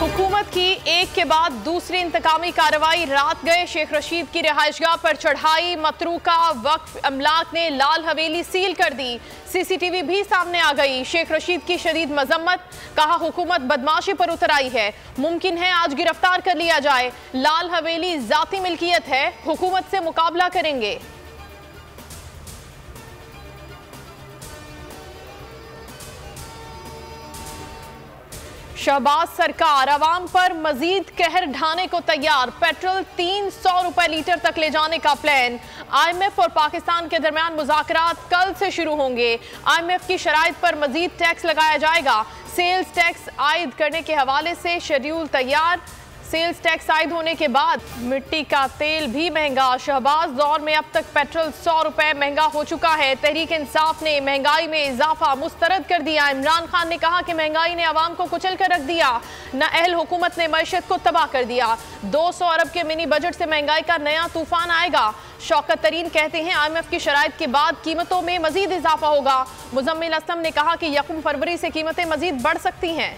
हुकूमत की एक के बाद दूसरी इंतकामी कार्रवाई। रात गए शेख रशीद की रिहाइशगाह पर चढ़ाई। मतरूका वक्फ अमलाक ने लाल हवेली सील कर दी। सीसीटीवी भी सामने आ गई। शेख रशीद की शदीद मजम्मत, कहा हुकूमत बदमाशी पर उतर आई है, मुमकिन है आज गिरफ्तार कर लिया जाए। लाल हवेली जाती मिल्कियत है, हुकूमत से मुकाबला करेंगे। शहबाज सरकार अवाम पर मजीद कहर ढाने को तैयार। पेट्रोल 300 रुपए लीटर तक ले जाने का प्लान। IMF और पाकिस्तान के दरमियान मुज़ाकरात कल से शुरू होंगे। IMF की शराइत पर मजीद टैक्स लगाया जाएगा। सेल्स टैक्स आयद करने के हवाले से शेड्यूल तैयार। सेल्स टैक्स आयद होने के बाद मिट्टी का तेल भी महंगा। शहबाज दौर में अब तक पेट्रोल 100 रुपए महंगा हो चुका है। तहरीक इंसाफ ने महंगाई में इजाफा मुस्तरद कर दिया। इमरान खान ने कहा कि महंगाई ने अवाम को कुचल कर रख दिया। नाअहल हुकूमत ने मईशत को तबाह कर दिया। 200 अरब के मिनी बजट से महंगाई का नया तूफान आएगा। शौकत तरीन कहते हैं IMF की शराइत के बाद कीमतों में मजीद इजाफा होगा। मुजम्मिल असलम ने कहा कि 1 फरवरी से कीमतें मजीद बढ़ सकती हैं।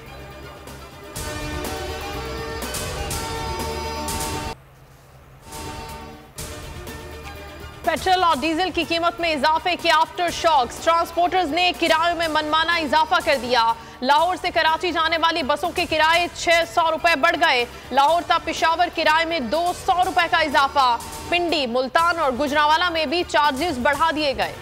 पेट्रोल और डीजल की कीमत में इजाफे के आफ्टर शॉक्स। ट्रांसपोर्टर्स ने किरायों में मनमाना इजाफा कर दिया। लाहौर से कराची जाने वाली बसों के किराए 600 रुपए बढ़ गए। लाहौर तक पेशावर किराए में 200 रुपए का इजाफा। पिंडी, मुल्तान और गुजरांवाला में भी चार्जेस बढ़ा दिए गए।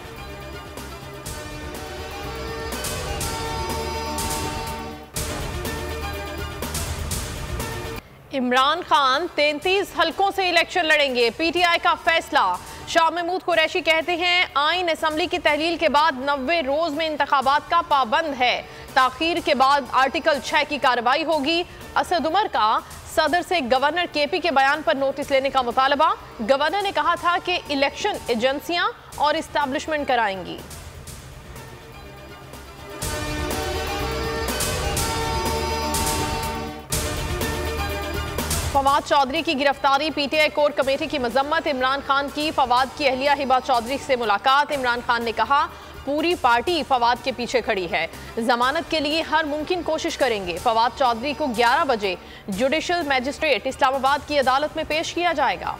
इमरान खान 33 हलकों से इलेक्शन लड़ेंगे, PTI का फैसला। शाह महमूद कुरैशी कहते हैं आईन असम्बली की तहलील के बाद 90 रोज में इंतखाबात का पाबंद है। ताखीर के बाद आर्टिकल 6 की कार्रवाई होगी। असद उमर का सदर से गवर्नर KP के बयान पर नोटिस लेने का मुतालबा। गवर्नर ने कहा था कि इलेक्शन एजेंसियां और इस्टेब्लिशमेंट कराएंगी। फवाद चौधरी की गिरफ्तारी, PTI कोर कमेटी की मजम्मत। इमरान खान की फवाद की अहलिया हिबा चौधरी से मुलाकात। इमरान खान ने कहा पूरी पार्टी फवाद के पीछे खड़ी है, जमानत के लिए हर मुमकिन कोशिश करेंगे। फवाद चौधरी को 11 बजे जुडिशल मजिस्ट्रेट इस्लामाबाद की अदालत में पेश किया जाएगा।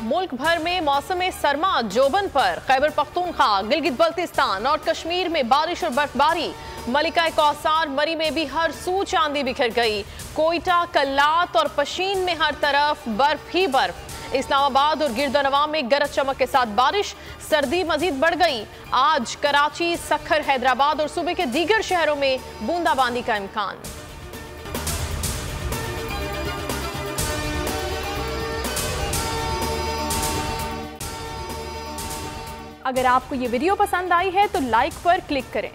मुल्क भर में मौसम सरमा जोबन पर। खैबर पख्तूनख्वा, गिलगित बल्तिस्तान और कश्मीर में बारिश और बर्फबारी। मलिका कौसार मरी में भी हर सू चांदी बिखर गई। कोयटा, कल्लात और पशीन में हर तरफ बर्फ ही बर्फ। इस्लामाबाद और गिरदनवा में गरज चमक के साथ बारिश। सर्दी मजीद बढ़ गई। आज कराची, सखर, हैदराबाद और सूबे के दीगर शहरों में बूंदाबांदी का इम्कान। अगर आपको ये वीडियो पसंद आई है तो लाइक पर क्लिक करें।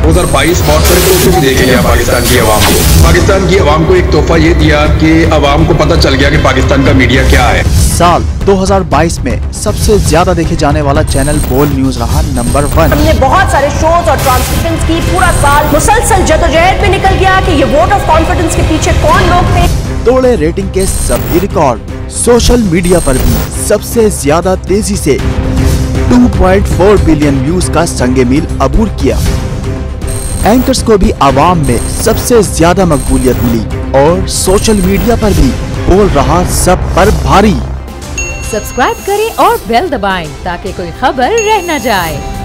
2022 बहुत सारे तोहफे भी देखे गया पाकिस्तान की आवाम को। पाकिस्तान की आवाम को एक तोहफा ये दिया कि आवाम को पता चल गया कि पाकिस्तान का मीडिया क्या है। साल 2022 में सबसे ज्यादा देखे जाने वाला चैनल बोल न्यूज रहा नंबर 1। हमने बहुत सारे शोज और ट्रांसमिशंस की। पूरा साल मुसलसल जदोजहद में निकल गया कि ये वोट ऑफ कॉन्फिडेंस के पीछे कौन लोग थे। तोड़े रेटिंग के सभी रिकॉर्ड। सोशल मीडिया पर भी सबसे ज्यादा तेजी से 2.4 बिलियन व्यूज का संगे मील अबूर किया। एंकर्स को भी आवाम में सबसे ज्यादा मकबूलियत मिली और सोशल मीडिया पर भी बोल रहा सब पर भारी। सब्सक्राइब करें और बेल दबाएं ताकि कोई खबर रह न जाए।